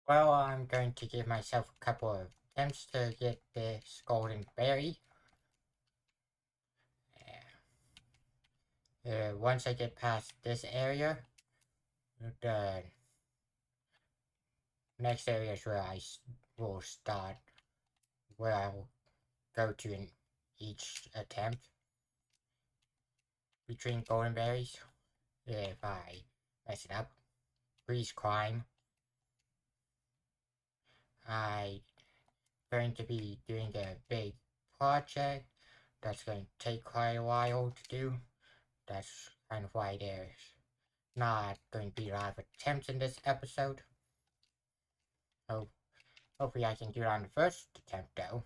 Well, I'm going to give myself a couple of attempts to get this golden berry. Once I get past this area, the next area is where will start, where I'll go to in each attempt between golden berries. If I mess it up, please climb. I'm going to be doing a big project that's going to take quite a while to do. That's kind of why there's not going to be a lot of attempts in this episode. So hopefully I can do it on the first attempt though.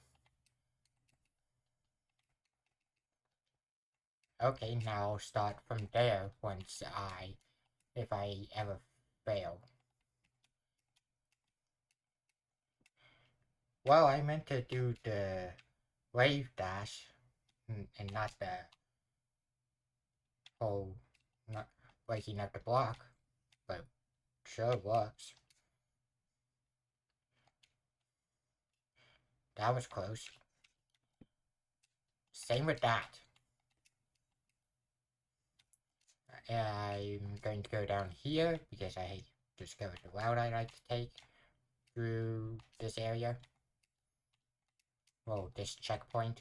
Okay, now I'll start from there if I ever fail. Well, I meant to do the wave dash and not the whole not breaking up the block, but sure works. That was close. Same with that. I'm going to go down here because I discovered the route I like to take through this area. Well, this checkpoint.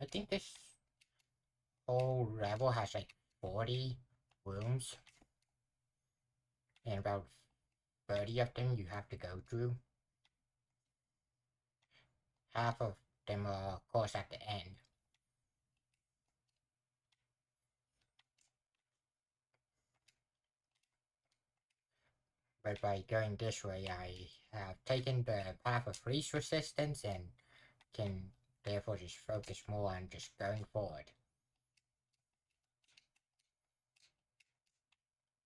I think this whole level has like 40 rooms, and about 30 of them you have to go through. Half of them are, of course, at the end. But by going this way, I have taken the path of least resistance and can therefore just focus more on just going forward.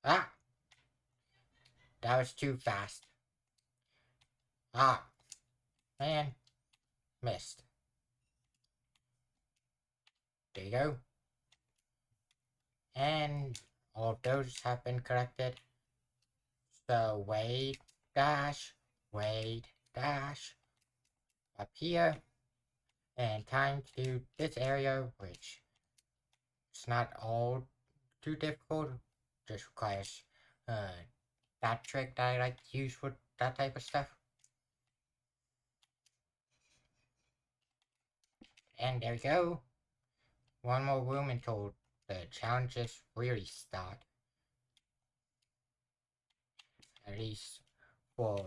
Ah! That was too fast. Ah! Man. Missed. There you go. And all of those have been corrected. So wait, dash, up here, and time to do this area, which is not all too difficult, just requires that trick that I like to use for that type of stuff. And there we go. One more room until the challenges really start. At least for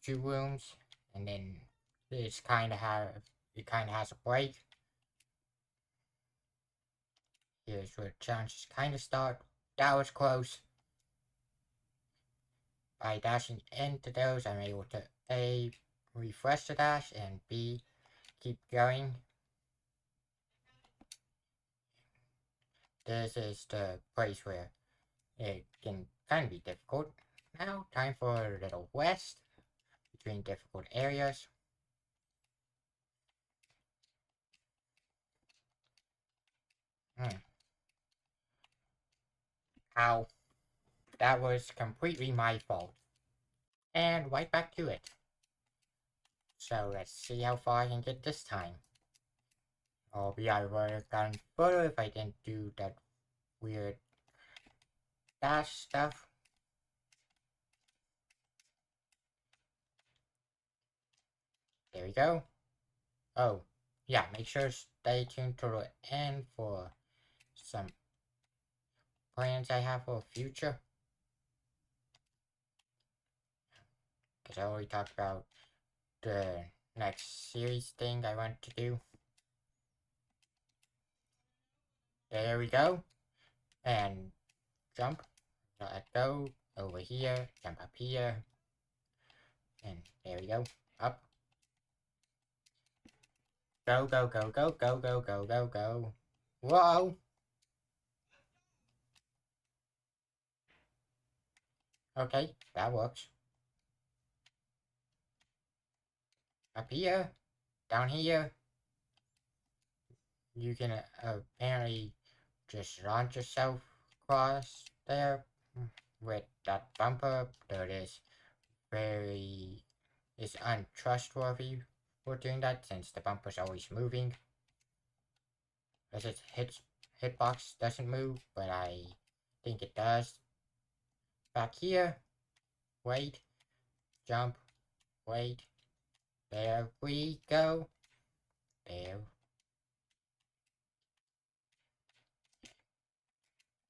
2 rooms, and then it kind of has a break. Here's where challenges kind of start. That was close. By dashing into those, I'm able to A, refresh the dash, and B, keep going. This is the place where it can kind of be difficult. Now, time for a little rest between difficult areas. Ow. That was completely my fault. And right back to it. So let's see how far I can get this time. Maybe I would have gone further if I didn't do that weird dash stuff. There we go. Oh, yeah, make sure to stay tuned to the end for some plans I have for the future. Because I already talked about the next series thing I want to do. There we go. And jump. Let go. Over here. Jump up here. And there we go. Up. Go, go, go, go, go, go, go, go, go. Whoa! Okay, that works. Up here. Down here. You can apparently just launch yourself across there with that bumper. That is very is untrustworthy for doing that since the bumper's always moving. As its hitbox doesn't move, but I think it does. Back here, wait, jump, wait, there we go, there.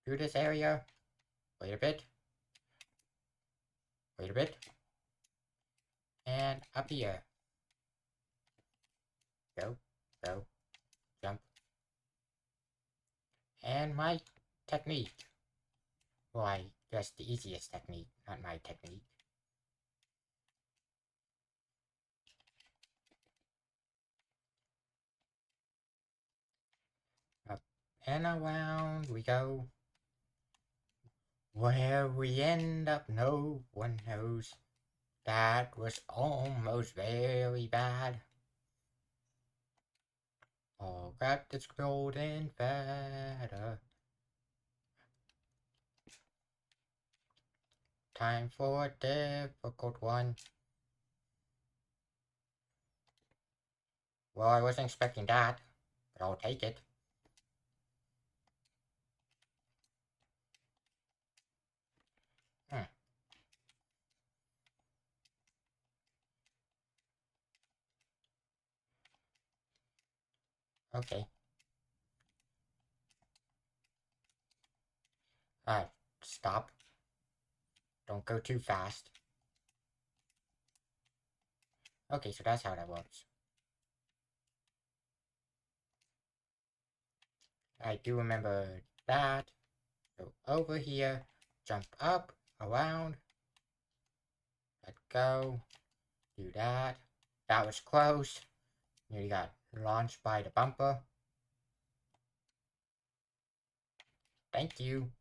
Through this area, wait a bit, wait a bit, and up here. Go, go, jump. And my technique. Well, I guess the easiest technique, not my technique. Up and around we go. Where we end up, no one knows. That was almost very bad. Oh, grab this golden feather. Time for a difficult one. Well, I wasn't expecting that, but I'll take it. Hmm. Okay. Stop. Don't go too fast. Okay, so that's how that works. I do remember that. So over here, jump up, around, let go, do that. That was close. Nearly got launched by the bumper. Thank you.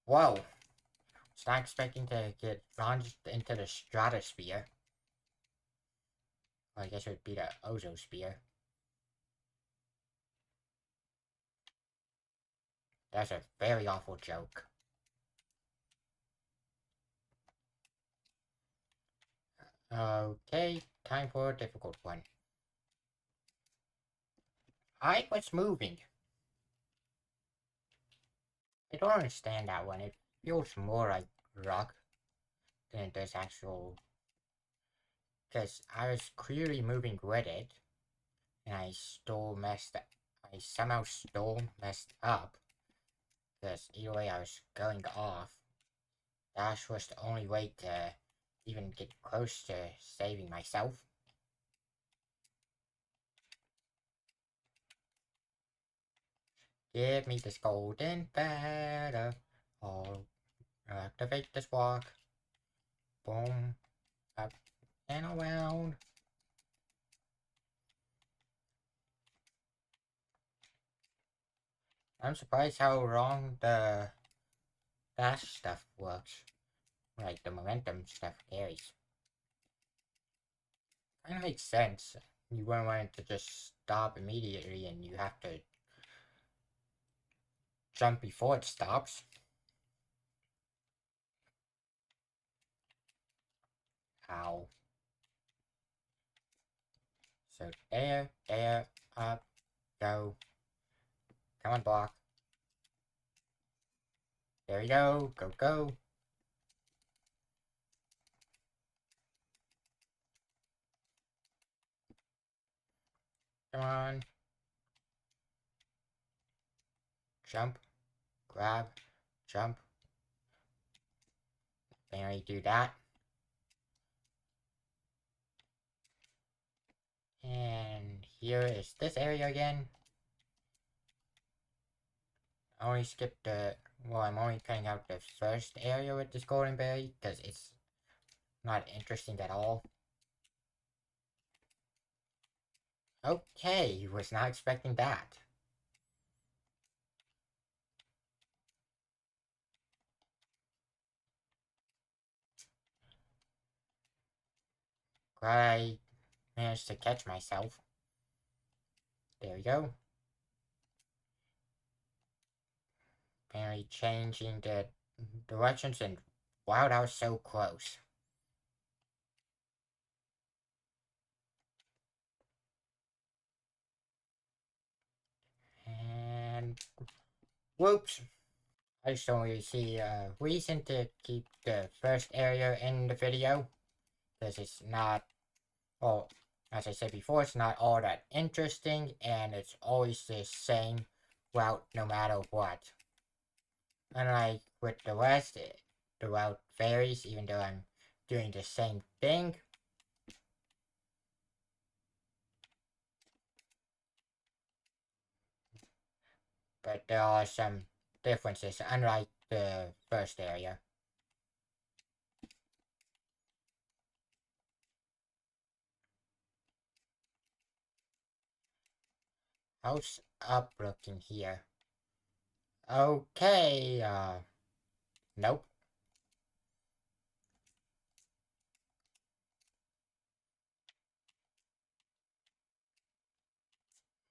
Whoa. Was not expecting to get launched into the stratosphere. Well, I guess it would be the ozosphere. That's a very awful joke. Okay, time for a difficult one. I was moving. I don't understand that one. It feels more like rock than it does actual. Because I was clearly moving with it, and I somehow still messed up. Because either way I was going off. Dash was the only way to even get close to saving myself. Give me this golden feather. I'll activate this walk. Boom. Up and around. I'm surprised how wrong the dash stuff works. Like the momentum stuff carries. Kinda makes sense. You wouldn't want it to just stop immediately and you have to jump before it stops. Ow. So there, up, go. Come on, block. There we go, go, go. Come on. Jump, grab, jump. Then we do that. And here is this area again. I only skipped the, well, I'm only cutting out the first area with this golden berry, because it's not interesting at all. Okay, was not expecting that. Glad I managed to catch myself. There we go. Apparently changing the directions and Wow, that was so close. And whoops. I just don't really see a reason to keep the first area in the video. Because it's not, well, as I said before, it's not all that interesting. And it's always the same route no matter what. Unlike with the rest, the route varies even though I'm doing the same thing. But there are some differences unlike the first area. How's up looking here? Okay, nope.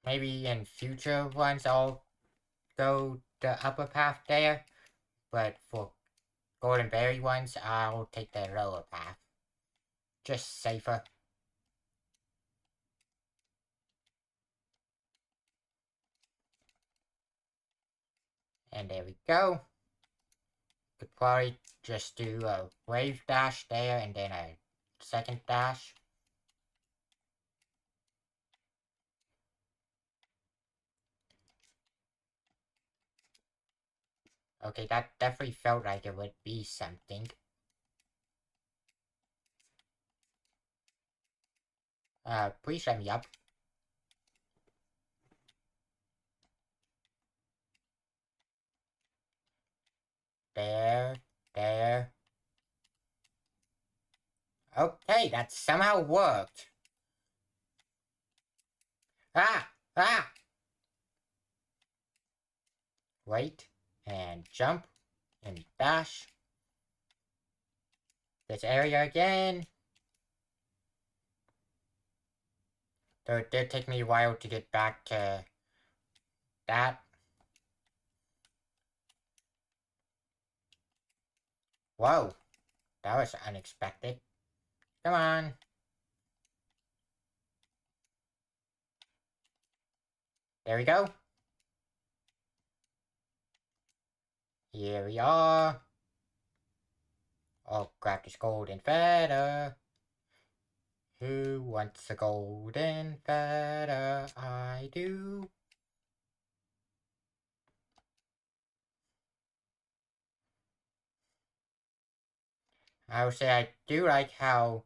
Maybe in future ones I'll go the upper path there, but for golden berry ones I'll take the lower path. Just safer. And there we go. Could probably just do a wave dash there and then a second dash. Okay, that definitely felt like it would be something. Please let me up. There, there. Okay, that somehow worked. Ah, ah. Wait, and jump, and dash. This area again. Though it did take me a while to get back to that. Whoa, that was unexpected. Come on. There we go. Here we are. I'll grab this golden feather. Who wants a golden feather? I do. I would say I do like how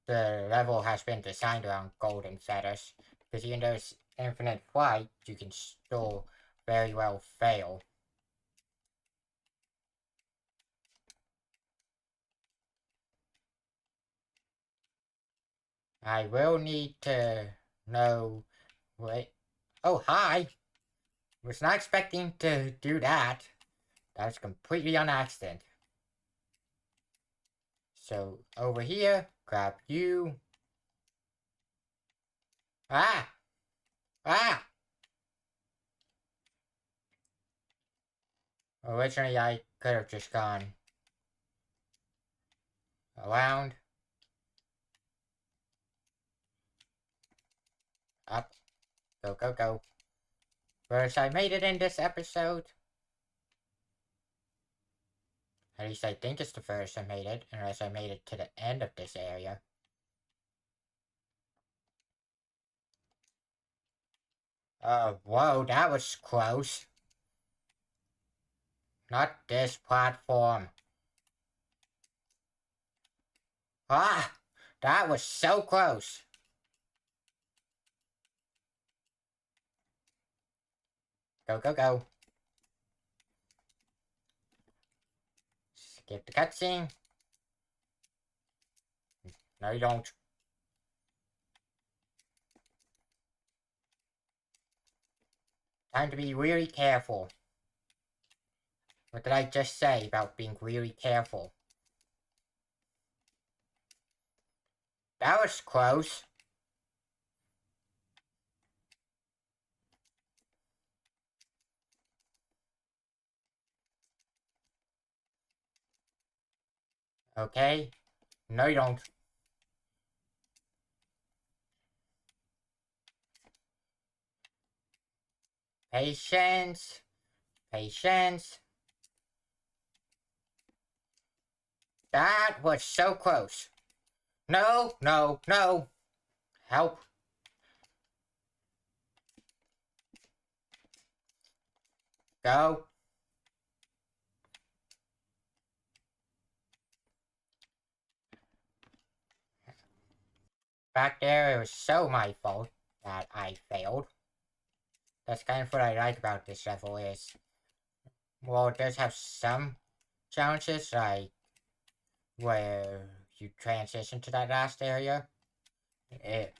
the level has been designed around golden feathers. Because even though it's infinite flight, you can still very well fail. I will need to know. Wait. Oh, hi! Was not expecting to do that. That was completely on accident. So, over here, grab you. Ah! Ah! Originally, I could have just gone around, up, go, go, go. First, I made it in this episode. At least I think it's the first I made it, unless I made it to the end of this area. Whoa, that was close. Not this platform. Ah! That was so close. Go, go, go. Skip the cutscene. No, you don't. Time to be really careful. What did I just say about being really careful? That was close. Okay? No, you don't. Patience. Patience. That was so close. No, no, no. Help. Go. Back there, it was so my fault that I failed. That's kind of what I like about this level is, well, it does have some challenges, like where you transition to that last area.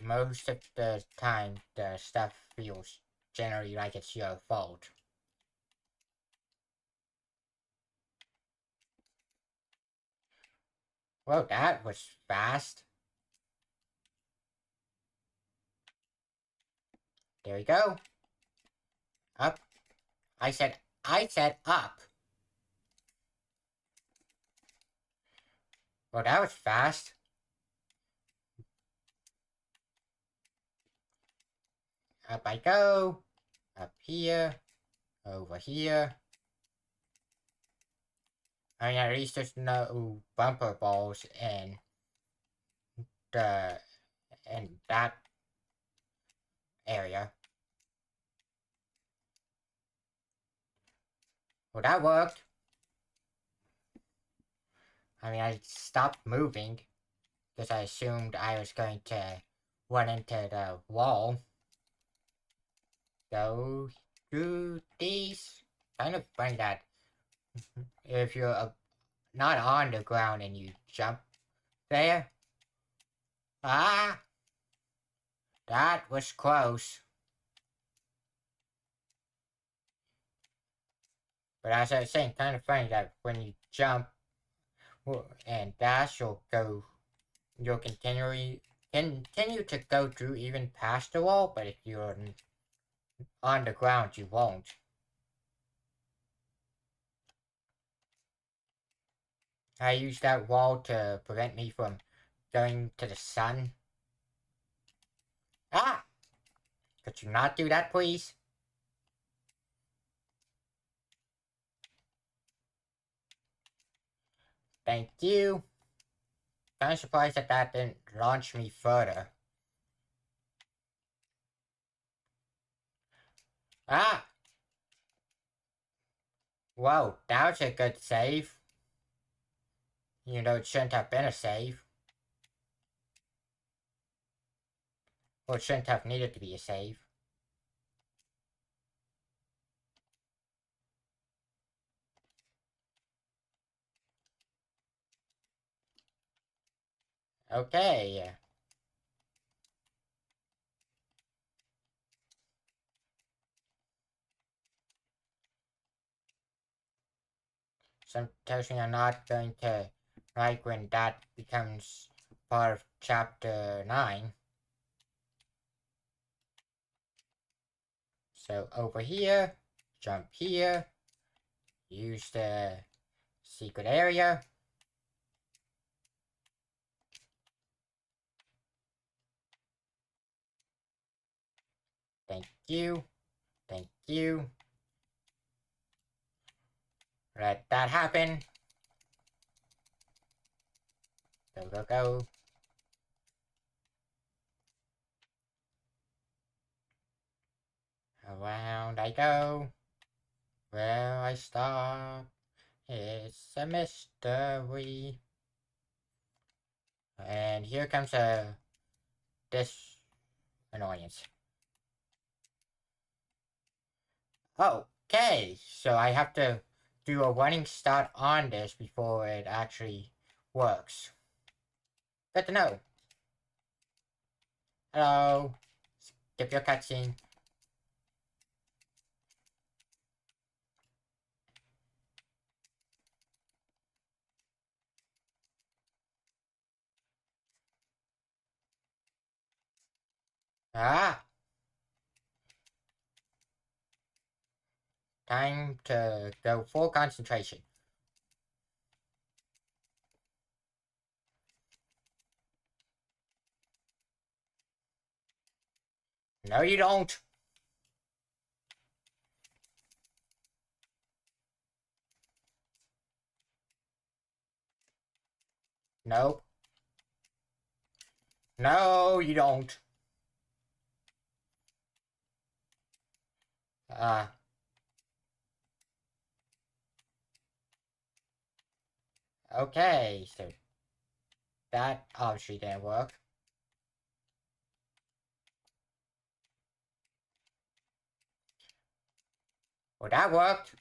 Most of the time, the stuff feels generally like it's your fault. Well, that was fast. There we go. Up. I said up. Well, that was fast. Up I go. Up here. Over here. I mean, at least there's no bumper balls the in that area. Well, that worked. I mean, I stopped moving because I assumed I was going to run into the wall. Go through these. Kind of funny that if you're not on the ground and you jump there. Ah! That was close. But as I was saying, kind of funny that when you jump and dash, you'll continue to go through even past the wall, but if you're on the ground, you won't. I used that wall to prevent me from going to the sun. Ah! Could you not do that, please? Thank you. Kind of surprised that that didn't launch me further. Ah! Whoa, that was a good save. You know, it shouldn't have been a save. Well, it shouldn't have needed to be a save. Okay. Some tells me I'm not going to like when that becomes part of chapter 9. So over here, jump here, use the secret area. Thank you. Thank you. Let that happen. Go, go, go. Around I go. Where I stop, it's a mystery. And here comes this annoyance. Okay, so I have to do a running start on this before it actually works. Good to know. Hello. Skip your cutscene. Ah! Time to go full concentration. No, you don't. Nope. No, you don't. Uh, okay, so that obviously didn't work. Well, that worked.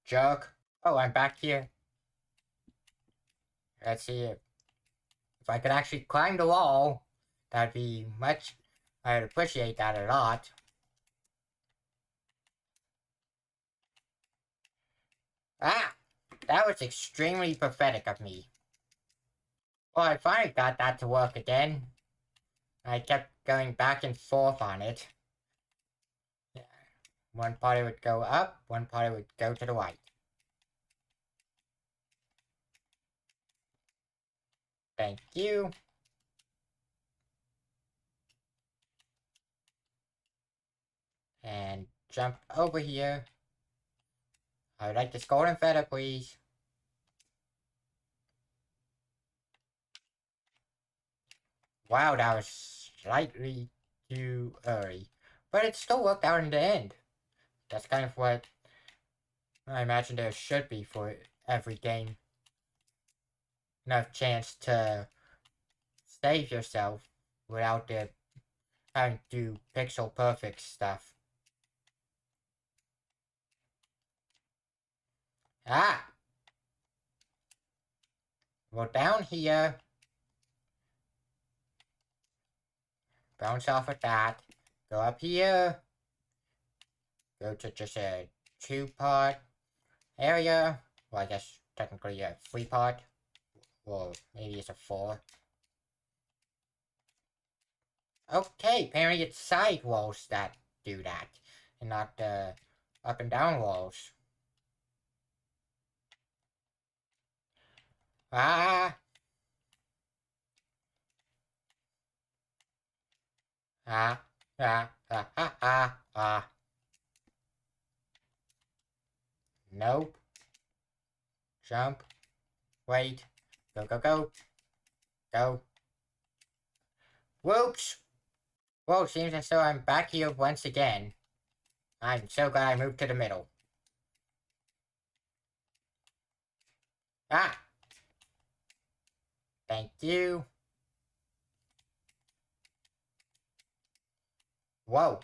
Jerk. Oh, I'm back here. Let's see if I could actually climb the wall. That'd be much. I'd appreciate that a lot. Ah! That was extremely pathetic of me. Well, I finally got that to work again. I kept going back and forth on it. One party would go up, one party would go to the right. Thank you. And jump over here. I would like this golden feather, please. Wow, that was slightly too early. But it still worked out in the end. That's kind of what I imagine there should be for every game. Enough chance to save yourself without the having to do pixel perfect stuff. Ah! Well, down here. Bounce off of that. Go up here. Go to just a 2-part area. Well, I guess technically a 3-part. Well, maybe it's a 4. Okay, apparently it's side walls that do that. And not the up and down walls. Ah! Ah! Ah! Ah! Ah! Ah! Ah! Nope. Jump. Wait. Go, go, go. Go. Whoops! Well, seems as though I'm back here once again. I'm so glad I moved to the middle. Ah! Thank you. Whoa.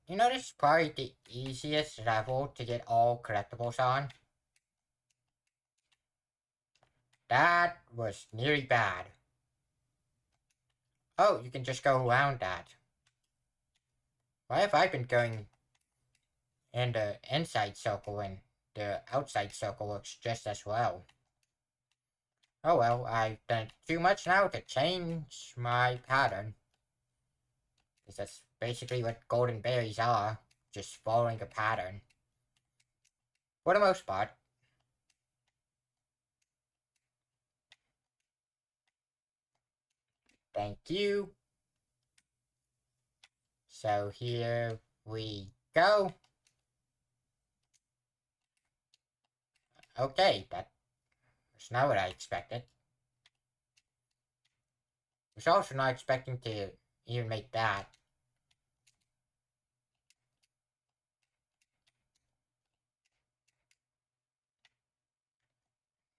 You know, this is probably the easiest level to get all collectibles on. That was nearly bad. Oh, you can just go around that. Why have I been going in the inside circle and the outside circle works just as well? Oh well, I've done too much now to change my pattern. Because that's basically what golden berries are. Just following a pattern. For the most part. Thank you. So here we go. Okay, that was not what I expected. I was also not expecting to even make that.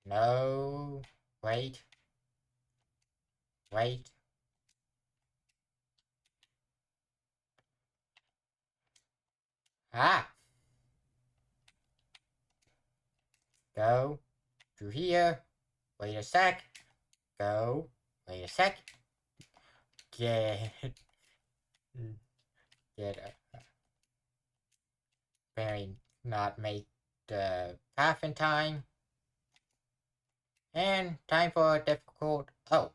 No. Wait. Wait. Ah! Go. Through here. Wait a sec. Go. Wait a sec. Get. Get. Very not make the path in time. And time for a difficult. Oh.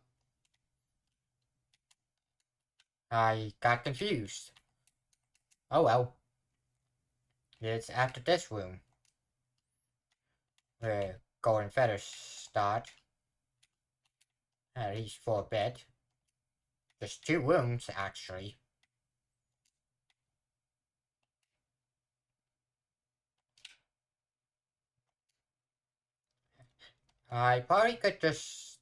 I got confused. Oh well. It's after this room. Where golden feathers start. At least for a bit. Just 2 wounds, actually. I probably could just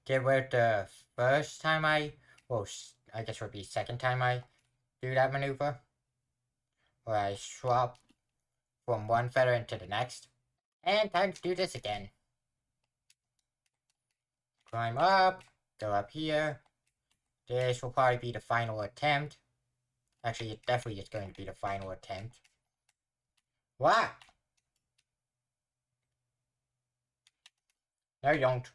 get rid the first time well, I guess would be second time I do that maneuver. Where I swap from one feather into the next. And time to do this again. Climb up, go up here. This will probably be the final attempt. Actually, it definitely is going to be the final attempt. What? No, you don't.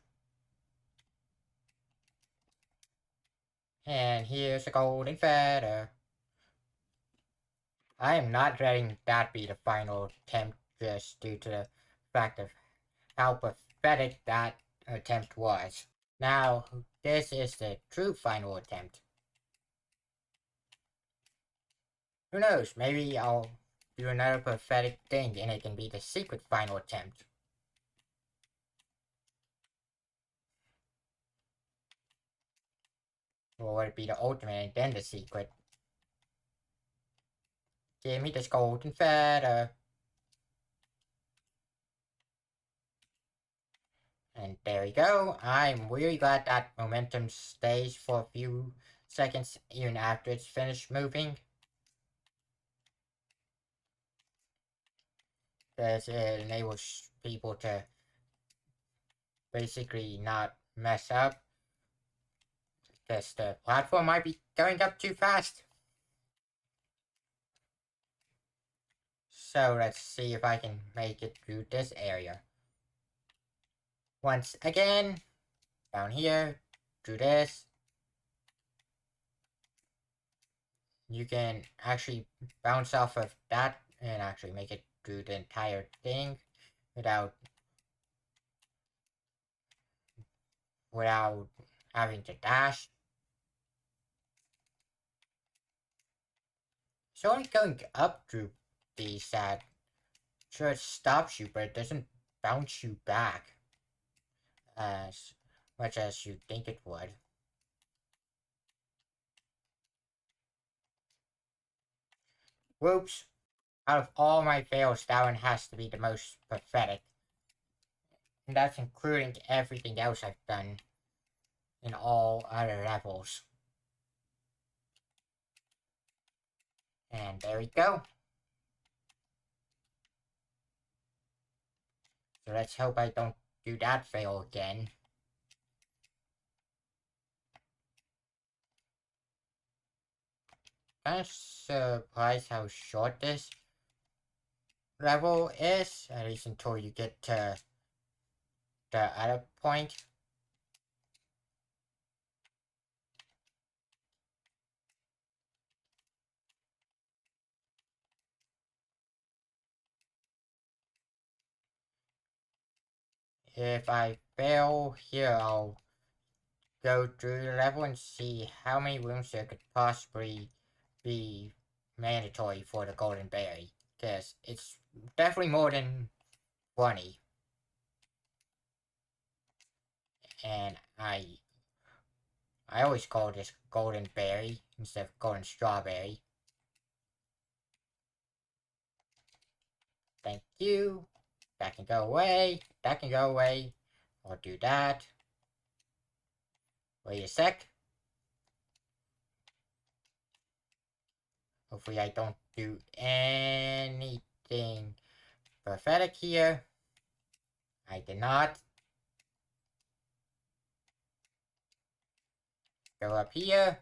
And here's a golden feather. I am not letting that be the final attempt just due to the fact of how pathetic that attempt was. Now, this is the true final attempt. Who knows, maybe I'll do another pathetic thing and it can be the secret final attempt. Or would it be the ultimate and then the secret? Give me this golden feather. And there we go. I'm really glad that momentum stays for a few seconds even after it's finished moving. Because it enables people to basically not mess up. Because the platform might be going up too fast. So let's see if I can make it through this area. Once again, down here, do this. You can actually bounce off of that and actually make it through the entire thing without having to dash. It's only going up through these that sure it stops you, but it doesn't bounce you back as much as you think it would. Whoops. Out of all my fails, that one has to be the most pathetic. And that's including everything else I've done in all other levels. And there we go. So let's hope I don't do that fail again. Kind of surprised how short this level is, at least until you get to the other point. If I fail here, I'll go through the level and see how many rooms there could possibly be mandatory for the golden berry. Because it's definitely more than 20. And I always call this golden berry instead of golden strawberry. Thank you. That can go away. That can go away. I'll do that. Wait a sec. Hopefully I don't do anything pathetic here. I did not. Go up here.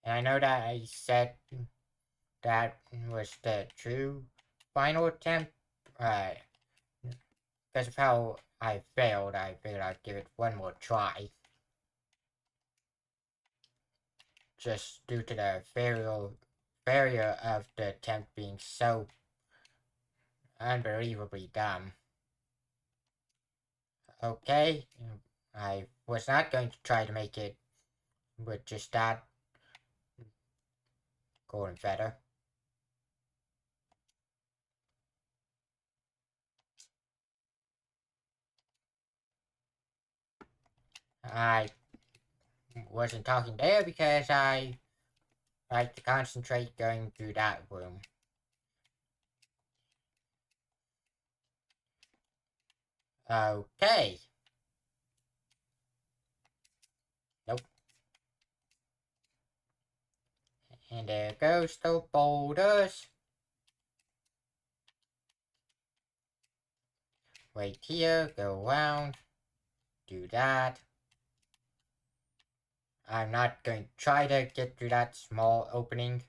And I know that I said that was the true final attempt. Because of how I failed, I figured I'd give it one more try. Just due to the failure of the attempt being so unbelievably dumb. Okay, I was not going to try to make it with just that golden feather. I wasn't talking there because I like to concentrate going through that room. Okay. Nope. And there goes the boulders. Wait here, go around, do that. I'm not going to try to get through that small opening.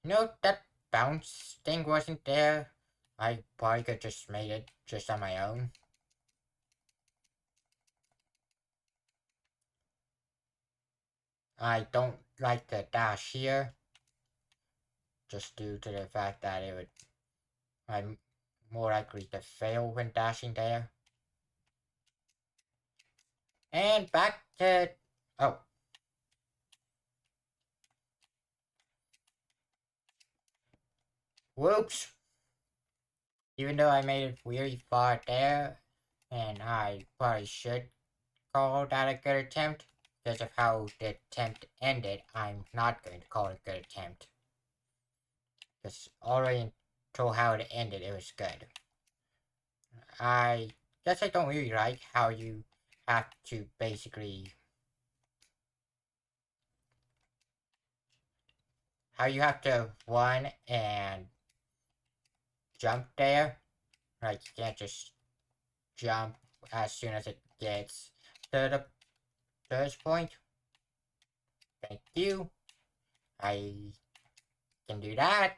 No, that bounce thing wasn't there. I probably could just made it just on my own. I don't like the dash here, just due to the fact that I'm more likely to fail when dashing there. And back to, oh, whoops. Even though I made it really far there, and I probably should call that a good attempt, because of how the attempt ended, I'm not going to call it a good attempt. Because already until how it ended, it was good. I guess I don't really like how you have to basically, how you have to run and jump there. Like, you can't just jump as soon as it gets to the first point. Thank you. I can do that.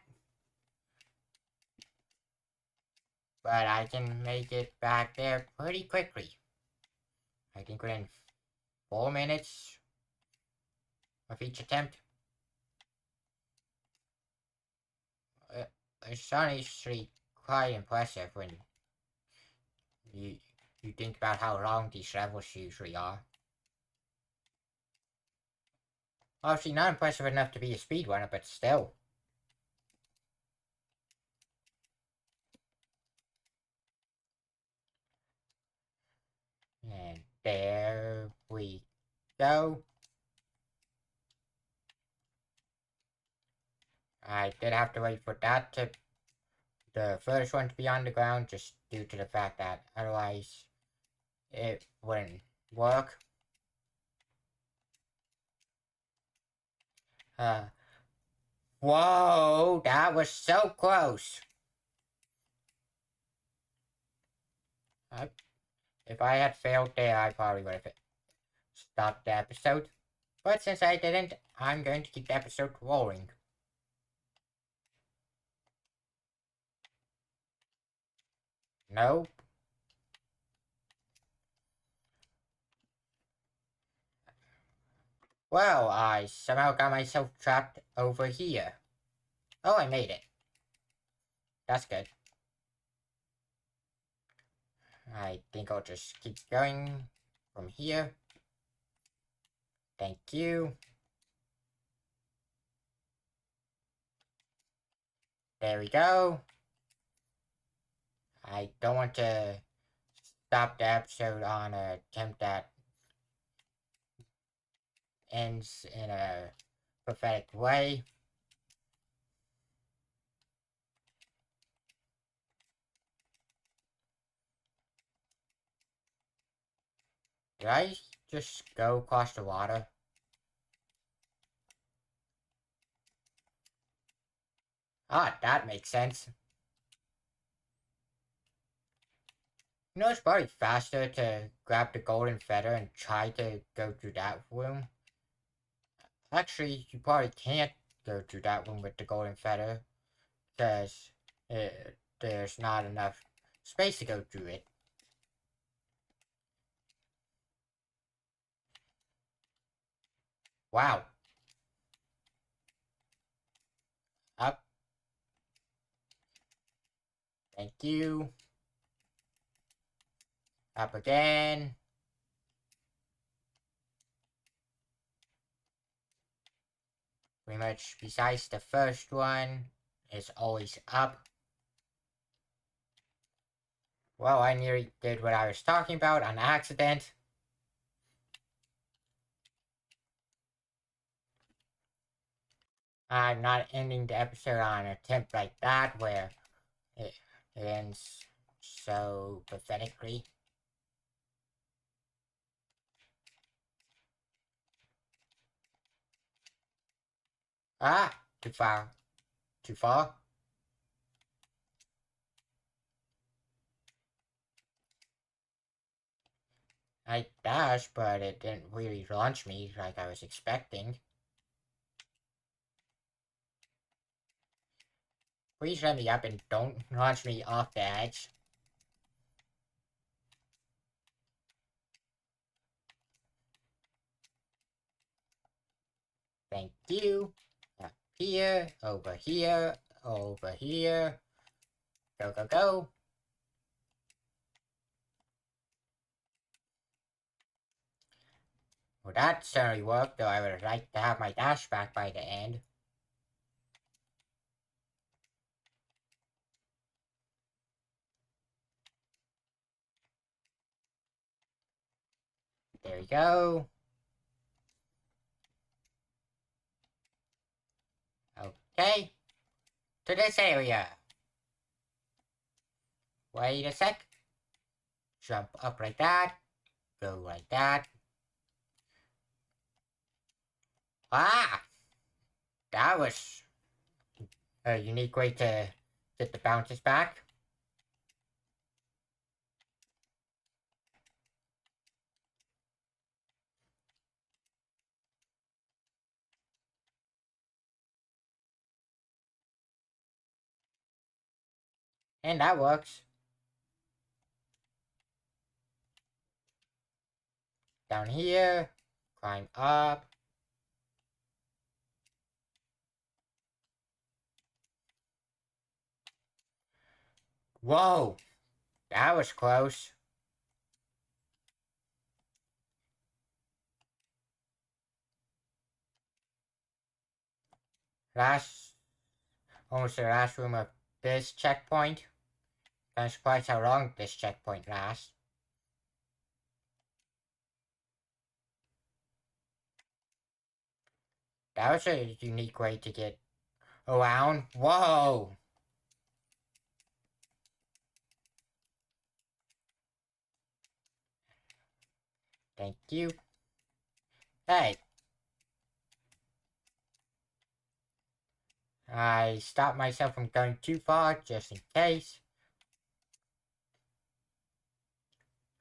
But I can make it back there pretty quickly. I think within 4 minutes of each attempt. Uh, it's honestly quite impressive when you you think about how long these levels usually are. Obviously not impressive enough to be a speedrunner, but still. And there we go. I did have to wait for that to the first one to be on the ground just due to the fact that otherwise it wouldn't work. Uh, Whoa, that was so close. I, if I had failed there, I probably would have stopped the episode. But since I didn't, I'm going to keep the episode rolling. Nope. Well, I somehow got myself trapped over here. Oh, I made it. That's good. I think I'll just keep going from here. Thank you. There we go. I don't want to stop the episode on an attempt that ends in a pathetic way. Did I just go across the water? Ah, that makes sense. You know, it's probably faster to grab the golden feather and try to go through that room. Actually, you probably can't go through that room with the golden feather because there's not enough space to go through it. Wow. Up. Thank you. Up again. Pretty much besides the first one, it's always up. Well, I nearly did what I was talking about on accident. I'm not ending the episode on an attempt like that where it ends so pathetically. Ah, too far. Too far? I dashed, but it didn't really launch me like I was expecting. Please let me up and don't launch me off the edge. Thank you. Up here, over here, over here. Go, go, go. Well, that certainly worked, though I would like to have my dash back by the end. There we go. Okay. To this area. Wait a sec. Jump up like that. Go like that. Ah! That was a unique way to get the bounces back. And that works. Down here. Climb up. Whoa! That was close. Last, almost the last room of this checkpoint. I'm surprised how long this checkpoint lasts. That was a unique way to get around. Whoa! Thank you. Hey. I stopped myself from going too far just in case.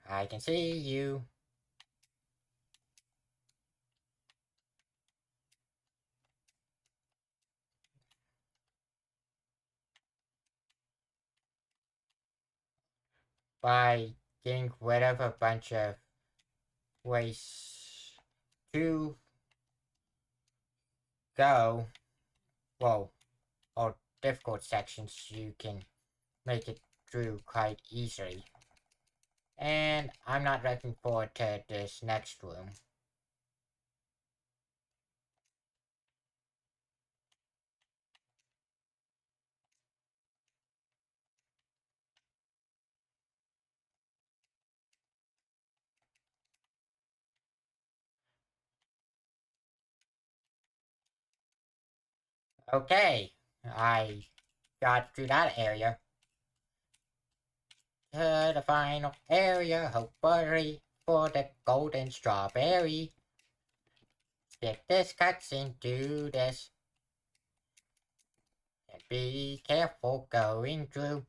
I can see you. By getting rid of a bunch of ways to go. Well, or difficult sections, you can make it through quite easily. And I'm not looking forward to this next room. Okay, I got through that area. To the final area, hopefully for the golden strawberry. Skip this cutscene, do this. And be careful going through.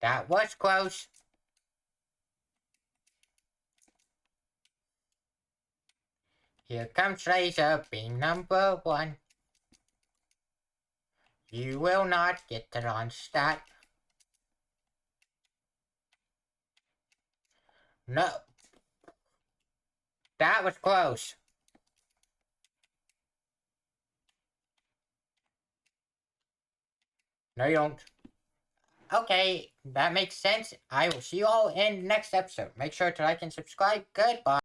That was close. Here comes Razor being number one. You will not get to launch that. No. That was close. No, you don't. Okay, that makes sense. I will see you all in the next episode. Make sure to like and subscribe. Goodbye.